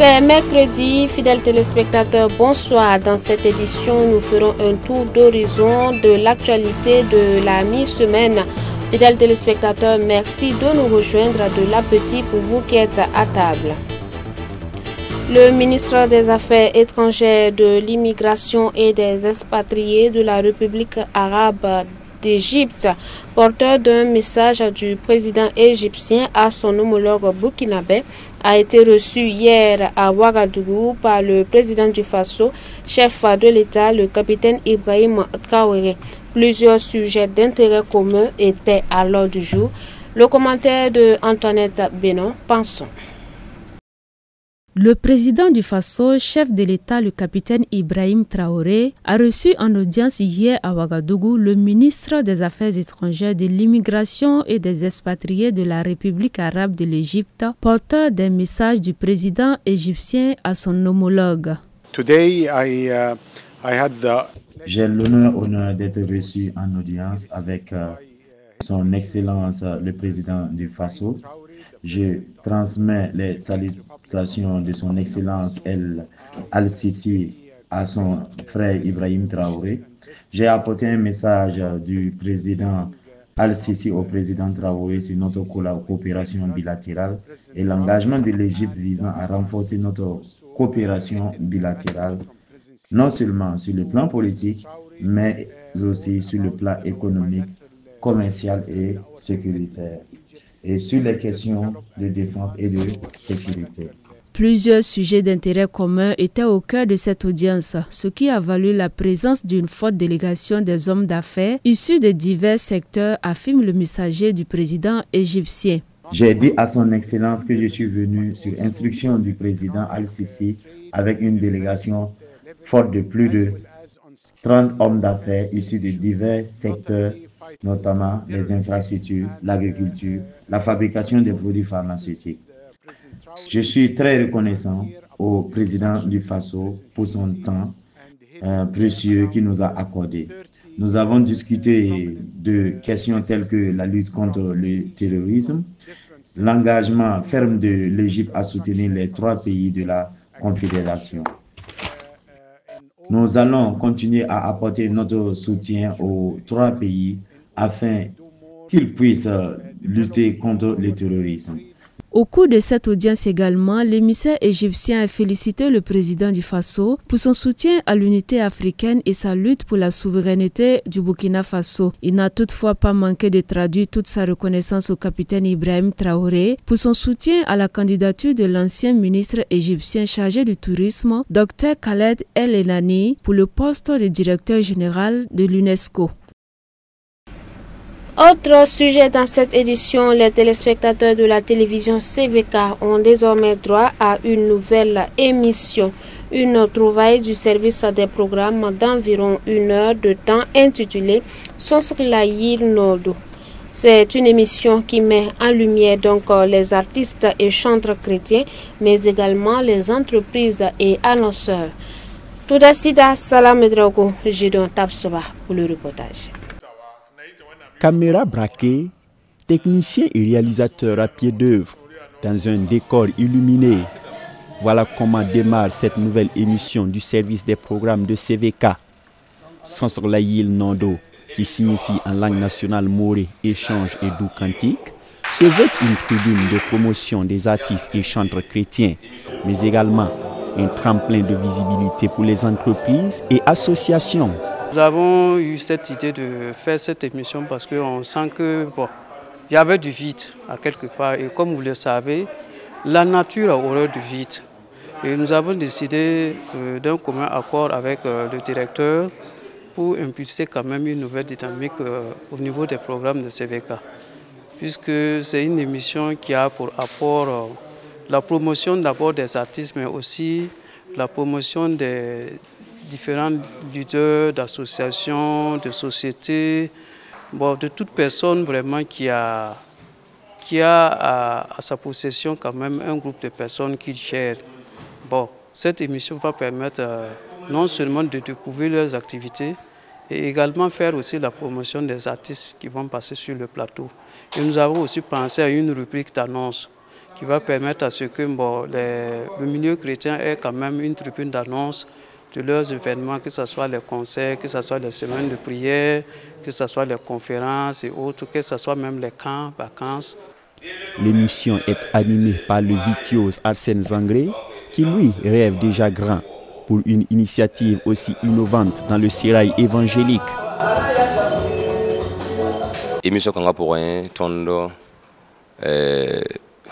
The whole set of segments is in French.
C'est mercredi, fidèles téléspectateurs, bonsoir. Dans cette édition, nous ferons un tour d'horizon de l'actualité de la mi-semaine. Fidèles téléspectateurs, merci de nous rejoindre de l'appétit pour vous qui êtes à table. Le ministre des Affaires étrangères, de l'immigration et des expatriés de la République arabe d'Égypte, porteur d'un message du président égyptien à son homologue burkinabé, a été reçu hier à Ouagadougou par le président du Faso, chef de l'État, le capitaine Ibrahim Traoré. Plusieurs sujets d'intérêt commun étaient à l'ordre du jour. Le commentaire de Antoinette Bénon, pensons. Le président du Faso, chef de l'État, le capitaine Ibrahim Traoré, a reçu en audience hier à Ouagadougou le ministre des Affaires étrangères, de l'immigration et des expatriés de la République arabe de l'Égypte, porteur des messages du président égyptien à son homologue. J'ai l'honneur d'être reçu en audience avec son Excellence le président du Faso. Je transmets les salutations de son Excellence Al-Sisi à son frère Ibrahim Traoré. J'ai apporté un message du président Al-Sisi au président Traoré sur notre coopération bilatérale et l'engagement de l'Égypte visant à renforcer notre coopération bilatérale, non seulement sur le plan politique, mais aussi sur le plan économique, commercial et sécuritaire, et sur les questions de défense et de sécurité. Plusieurs sujets d'intérêt commun étaient au cœur de cette audience, ce qui a valu la présence d'une forte délégation des hommes d'affaires issus de divers secteurs, affirme le messager du président égyptien. J'ai dit à son Excellence que je suis venu sur instruction du président Al-Sisi avec une délégation forte de plus de 30 hommes d'affaires issus de divers secteurs, notamment les infrastructures, l'agriculture, la fabrication des produits pharmaceutiques. Je suis très reconnaissant au président du Faso pour son temps précieux qu'il nous a accordé. Nous avons discuté de questions telles que la lutte contre le terrorisme, l'engagement ferme de l'Égypte à soutenir les 3 pays de la Confédération. Nous allons continuer à apporter notre soutien aux 3 pays afin qu'ils puissent lutter contre le terrorisme. Au cours de cette audience également, l'émissaire égyptien a félicité le président du Faso pour son soutien à l'unité africaine et sa lutte pour la souveraineté du Burkina Faso. Il n'a toutefois pas manqué de traduire toute sa reconnaissance au capitaine Ibrahim Traoré pour son soutien à la candidature de l'ancien ministre égyptien chargé du tourisme, Dr Khaled El Enani, pour le poste de directeur général de l'UNESCO. Autre sujet dans cette édition, les téléspectateurs de la télévision CVK ont désormais droit à une nouvelle émission, une trouvaille du service des programmes d'environ 1 heure de temps intitulée Sonsoklayil Nodo. C'est une émission qui met en lumière donc les artistes et chanteurs chrétiens, mais également les entreprises et annonceurs. Toudasida Salam Drago, Jidon Tapsoba pour le reportage. Caméra braquée, technicien et réalisateur à pied d'œuvre, dans un décor illuminé. Voilà comment démarre cette nouvelle émission du service des programmes de CVK. Sonsoklayil Nodo, qui signifie en langue nationale Moré, échange et doux cantique, se veut une tribune de promotion des artistes et chanteurs chrétiens, mais également un tremplin de visibilité pour les entreprises et associations. Nous avons eu cette idée de faire cette émission parce qu'on sent que il y avait du vide à quelque part. Et comme vous le savez, la nature a horreur du vide. Et nous avons décidé d'un commun accord avec le directeur pour impulser quand même une nouvelle dynamique au niveau des programmes de CVK. Puisque c'est une émission qui a pour apport la promotion d'abord des artistes, mais aussi la promotion des différents leaders d'associations, de sociétés, de toute personne vraiment qui a à sa possession quand même un groupe de personnes qu'il gère. Cette émission va permettre non seulement de découvrir leurs activités, et également faire aussi la promotion des artistes qui vont passer sur le plateau. Et nous avons aussi pensé à une rubrique d'annonce qui va permettre à ce que le milieu chrétien ait quand même une tribune d'annonce de leurs événements, que ce soit les concerts, que ce soit les semaines de prière, que ce soit les conférences et autres, que ce soit même les camps, vacances. L'émission est animée par le virtuose Arsène Zangré, qui lui rêve déjà grand pour une initiative aussi innovante dans le sérail évangélique. Émission Kanga pour un tondo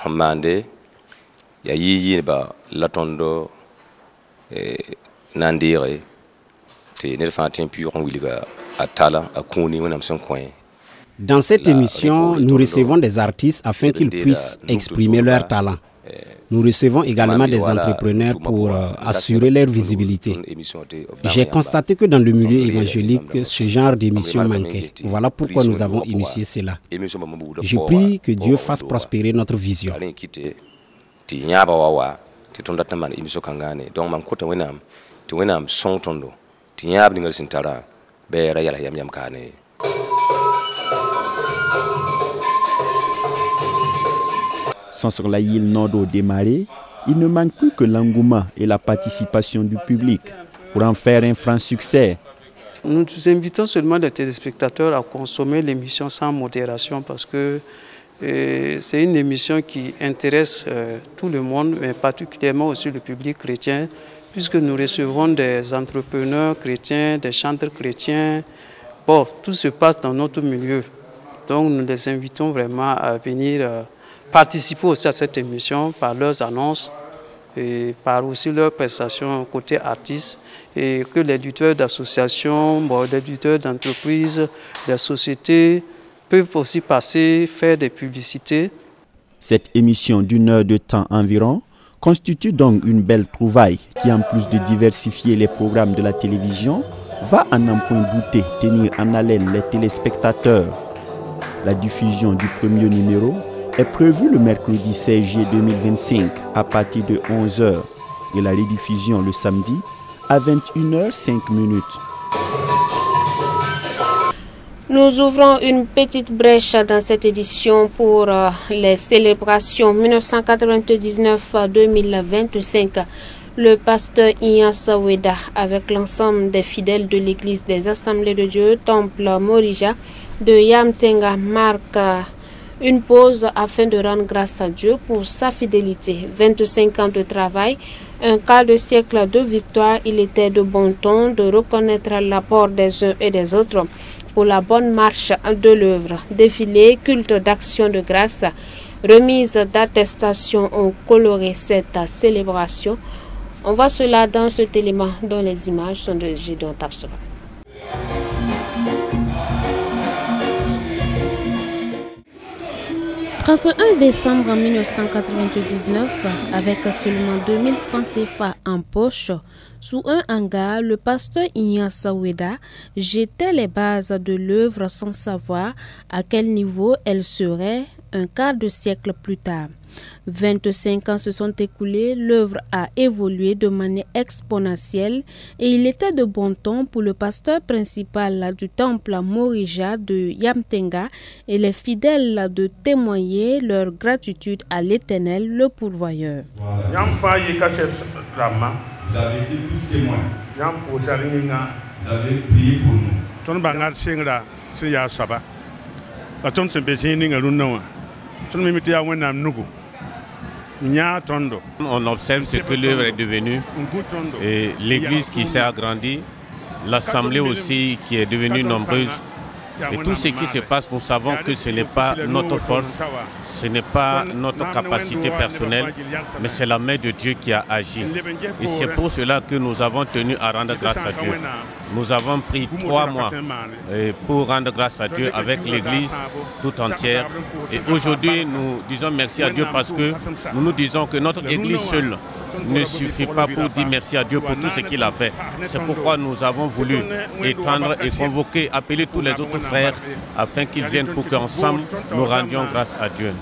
hamande ya yiyi ba la tondo nandire te ne fantin pur on wiliga atala akuni wonam son coin. Dans cette émission, nous recevons des artistes afin qu'ils puissent exprimer leur talent. Nous recevons également des entrepreneurs pour assurer leur visibilité. J'ai constaté que dans le milieu évangélique, ce genre d'émission manquait. Voilà pourquoi nous avons initié cela. Je prie que Dieu fasse prospérer notre vision. Sans sur la île Nodo démarrer, il ne manque plus que l'engouement et la participation du public pour en faire un franc succès. Nous invitons seulement les téléspectateurs à consommer l'émission sans modération parce que c'est une émission qui intéresse tout le monde, mais particulièrement aussi le public chrétien, puisque nous recevons des entrepreneurs chrétiens, des chanteurs chrétiens. Bon, tout se passe dans notre milieu. Donc nous les invitons vraiment à venir participer aussi à cette émission par leurs annonces et par aussi leurs prestations côté artistes, et que les lutteurs d'associations, les lutteurs d'entreprises, des sociétés peuvent aussi passer, faire des publicités. Cette émission d'une heure de temps environ constitue donc une belle trouvaille qui, en plus de diversifier les programmes de la télévision, va en un point douter tenir en haleine les téléspectateurs. La diffusion du premier numéro est prévue le mercredi 16 juillet 2025 à partir de 11h et la rediffusion le samedi à 21h05. Nous ouvrons une petite brèche dans cette édition pour les célébrations 1999-2025. Le pasteur Inyasa Weda, avec l'ensemble des fidèles de l'église des Assemblées de Dieu, Temple Morija de Yamtenga, marque une pause afin de rendre grâce à Dieu pour sa fidélité. 25 ans de travail, un quart de siècle de victoire, il était de bon ton de reconnaître l'apport des uns et des autres pour la bonne marche de l'œuvre. Défilé, culte d'action de grâce, remise d'attestation ont coloré cette célébration. On voit cela dans cet élément dont les images sont de Gédéon Tapsova. « 31 décembre 1999, avec seulement 2000 francs CFA en poche, sous un hangar, le pasteur Inyasa Weda jetait les bases de l'œuvre sans savoir à quel niveau elle serait un quart de siècle plus tard. 25 ans se sont écoulés, l'œuvre a évolué de manière exponentielle et il était de bon ton pour le pasteur principal du temple Morija de Yamtenga et les fidèles de témoigner leur gratitude à l'Éternel, le pourvoyeur. Vous avez été tous témoins. Vous avez prié pour nous. On observe ce que l'œuvre est devenue, et l'église qui s'est agrandie, l'assemblée aussi qui est devenue nombreuse. Et tout ce qui se passe, nous savons que ce n'est pas notre force, ce n'est pas notre capacité personnelle, mais c'est la main de Dieu qui a agi. Et c'est pour cela que nous avons tenu à rendre grâce à Dieu. Nous avons pris 3 mois pour rendre grâce à Dieu avec l'église tout entière. Et aujourd'hui, nous disons merci à Dieu parce que nous nous disons que notre église seule ne suffit pas pour dire merci à Dieu pour tout ce qu'il a fait. C'est pourquoi nous avons voulu étendre et convoquer, appeler tous les autres frères afin qu'ils viennent pour qu'ensemble nous rendions grâce à Dieu.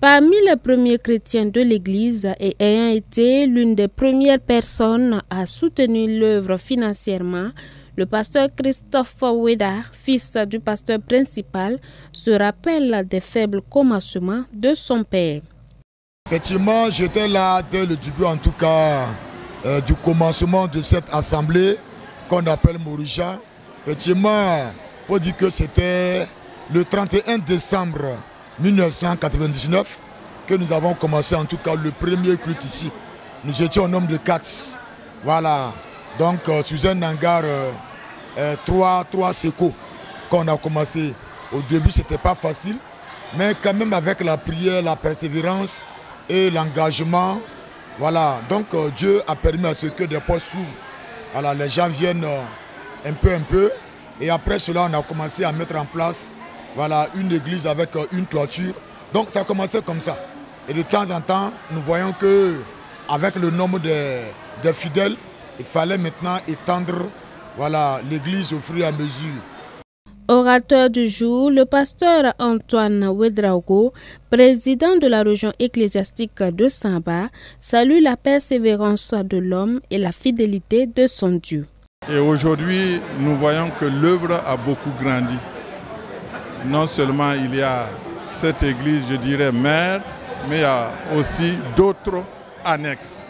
Parmi les premiers chrétiens de l'Église et ayant été l'une des premières personnes à soutenir l'œuvre financièrement, Le pasteur Christophe Oueda, fils du pasteur principal, se rappelle des faibles commencements de son père. Effectivement, j'étais là dès le début, en tout cas, du commencement de cette assemblée qu'on appelle Morisha. Effectivement, il faut dire que c'était le 31 décembre 1999 que nous avons commencé, en tout cas, le premier culte ici. Nous étions au nombre de 4. Voilà. Donc, sous un hangar 3 séco qu'on a commencé. Au début, ce n'était pas facile, mais quand même avec la prière, la persévérance et l'engagement, voilà. Donc, Dieu a permis à ce que des portes s'ouvrent. Voilà, les gens viennent un peu. Et après cela, on a commencé à mettre en place, voilà, une église avec une toiture. Donc, ça a commencé comme ça. Et de temps en temps, nous voyons que avec le nombre de fidèles, il fallait maintenant étendre, voilà, l'église au fur et à mesure. Orateur du jour, le pasteur Antoine Ouedraogo, président de la région ecclésiastique de Samba, salue la persévérance de l'homme et la fidélité de son Dieu. Et aujourd'hui, nous voyons que l'œuvre a beaucoup grandi. Non seulement il y a cette église, je dirais, mère, mais il y a aussi d'autres annexes.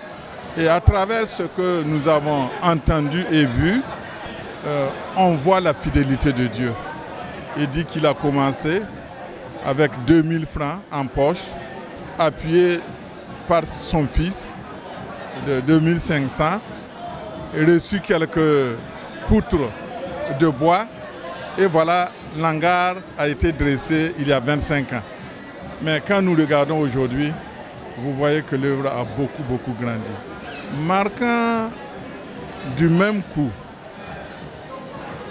Et à travers ce que nous avons entendu et vu, on voit la fidélité de Dieu. Il dit qu'il a commencé avec 2000 francs en poche, appuyé par son fils de 2500, et reçu quelques poutres de bois. Et voilà, l'hangar a été dressé il y a 25 ans. Mais quand nous regardons aujourd'hui, vous voyez que l'œuvre a beaucoup grandi. Marquant du même coup,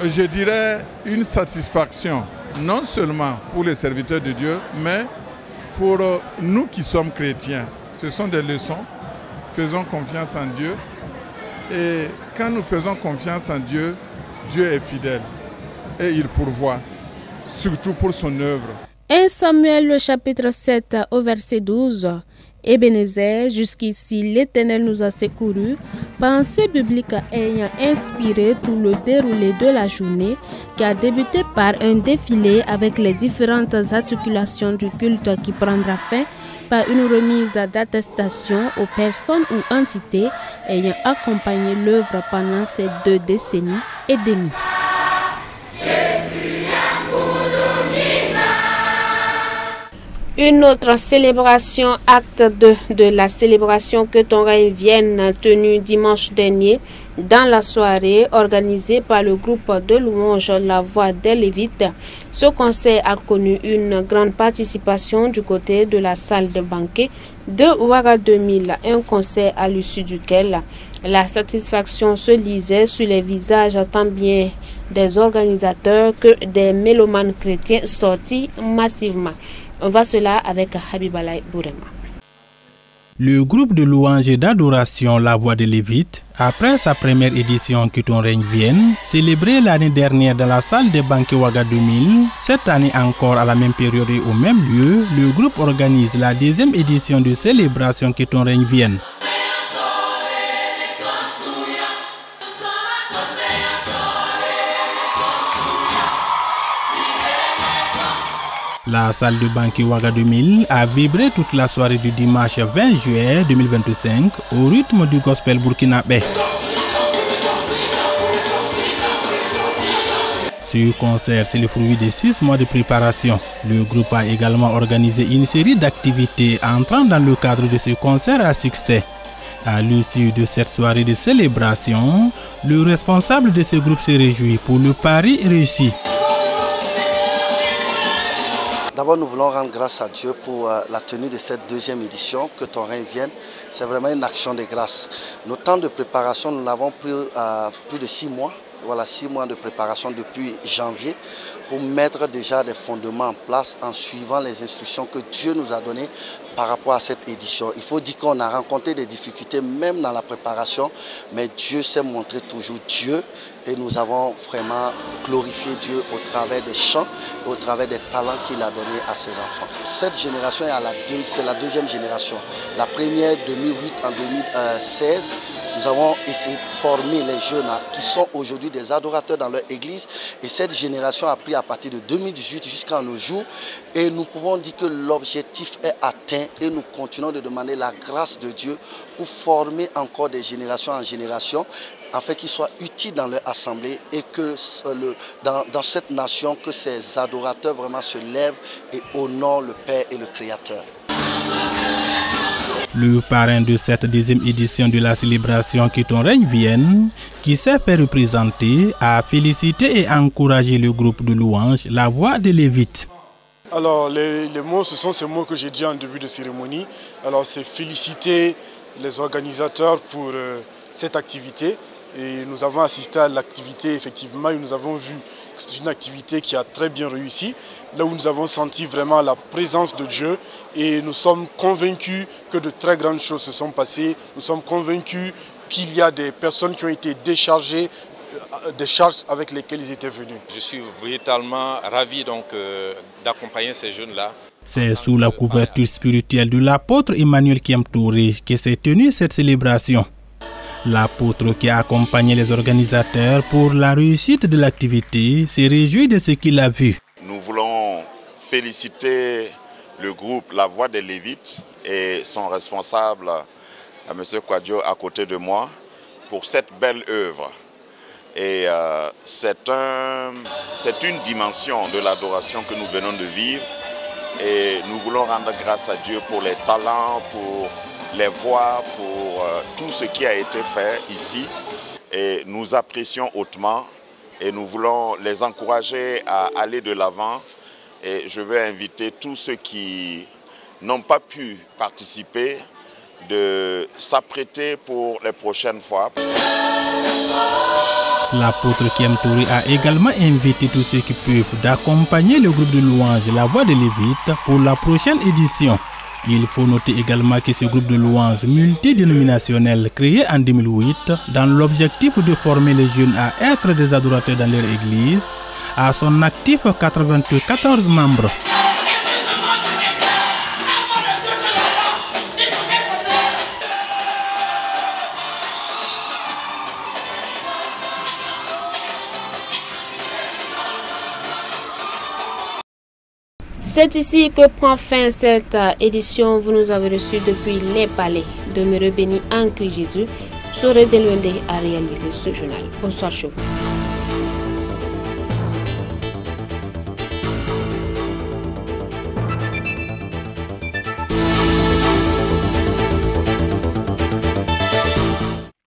je dirais une satisfaction, non seulement pour les serviteurs de Dieu, mais pour nous qui sommes chrétiens. Ce sont des leçons. Faisons confiance en Dieu. Et quand nous faisons confiance en Dieu, Dieu est fidèle et il pourvoit, surtout pour son œuvre. 1 Samuel, le chapitre 7, au verset 12. Ebenezer, jusqu'ici l'Éternel nous a secourus, pensée biblique ayant inspiré tout le déroulé de la journée qui a débuté par un défilé avec les différentes articulations du culte qui prendra fin par une remise d'attestation aux personnes ou entités ayant accompagné l'œuvre pendant ces 2 décennies et demie. Une autre célébration, acte 2 de la célébration Que ton règne vienne, tenue dimanche dernier dans la soirée organisée par le groupe de louanges La Voix des Lévites. Ce concert a connu une grande participation du côté de la salle de banquet de Ouaga 2000, un concert à l'issue duquel la satisfaction se lisait sur les visages tant bien des organisateurs que des mélomanes chrétiens sortis massivement. On voit cela avec Habibalay Bourema. Le groupe de louanges et d'adoration La Voix des Lévites, après sa première édition Que ton règne vienne, célébrée l'année dernière dans la salle des banquets Ouaga 2000, cette année encore à la même période et au même lieu, le groupe organise la 2e édition de célébration Que ton règne vienne. La salle de banquet Ouaga 2000 a vibré toute la soirée du dimanche 20 juillet 2025 au rythme du gospel burkinabé. Ce concert, c'est le fruit de 6 mois de préparation. Le groupe a également organisé une série d'activités entrant dans le cadre de ce concert à succès. À l'issue de cette soirée de célébration, le responsable de ce groupe se réjouit pour le pari réussi. D'abord, nous voulons rendre grâce à Dieu pour la tenue de cette 2e édition, Que ton règne vienne. C'est vraiment une action de grâce. Nos temps de préparation, nous l'avons plus de 6 mois. Voilà, 6 mois de préparation depuis janvier pour mettre déjà des fondements en place en suivant les instructions que Dieu nous a données par rapport à cette édition. Il faut dire qu'on a rencontré des difficultés même dans la préparation, mais Dieu s'est montré toujours Dieu et nous avons vraiment glorifié Dieu au travers des chants et au travers des talents qu'il a donnés à ses enfants. Cette génération c'est la 2e génération. La première 2008 en 2016 nous avons essayé de former les jeunes qui sont aujourd'hui des adorateurs dans leur église. Et cette génération a pris à partir de 2018 jusqu'à nos jours. Et nous pouvons dire que l'objectif est atteint et nous continuons de demander la grâce de Dieu pour former encore des générations en génération, afin qu'ils soient utiles dans leur assemblée et que dans cette nation, que ces adorateurs vraiment se lèvent et honorent le Père et le Créateur. Le parrain de cette 10e édition de la célébration Que ton règne vienne, qui s'est fait représenter, a félicité et encouragé le groupe de louanges La Voix des Lévites. Alors les mots, ce sont ces mots que j'ai dit en début de cérémonie. Alors c'est féliciter les organisateurs pour cette activité. Et nous avons assisté à l'activité effectivement et nous avons vu que c'est une activité qui a très bien réussi, là où nous avons senti vraiment la présence de Dieu et nous sommes convaincus que de très grandes choses se sont passées. Nous sommes convaincus qu'il y a des personnes qui ont été déchargées des charges avec lesquelles ils étaient venus. Je suis véritablement ravi donc d'accompagner ces jeunes-là. C'est sous la couverture spirituelle de l'apôtre Emmanuel Kiem Touré que s'est tenue cette célébration. L'apôtre qui a accompagné les organisateurs pour la réussite de l'activité s'est réjoui de ce qu'il a vu. Nous voulons féliciter le groupe La Voix des Lévites et son responsable, M. Kwadjo, à côté de moi, pour cette belle œuvre. Et c'est une dimension de l'adoration que nous venons de vivre. Et nous voulons rendre grâce à Dieu pour les talents, pour les voix, pour tout ce qui a été fait ici. Et nous apprécions hautement et nous voulons les encourager à aller de l'avant. Et je veux inviter tous ceux qui n'ont pas pu participer de s'apprêter pour les prochaines fois. L'apôtre Kiem Touré a également invité tous ceux qui peuvent d'accompagner le groupe de louanges La Voix des Lévites pour la prochaine édition. Il faut noter également que ce groupe de louanges multidénominationnel créé en 2008 dans l'objectif de former les jeunes à être des adorateurs dans leur église a son actif 94 membres. C'est ici que prend fin cette édition. Vous nous avez reçus depuis les palais. Demeurez bénis en Christ Jésus. Soré Delwende a réalisé ce journal. Bonsoir chez vous.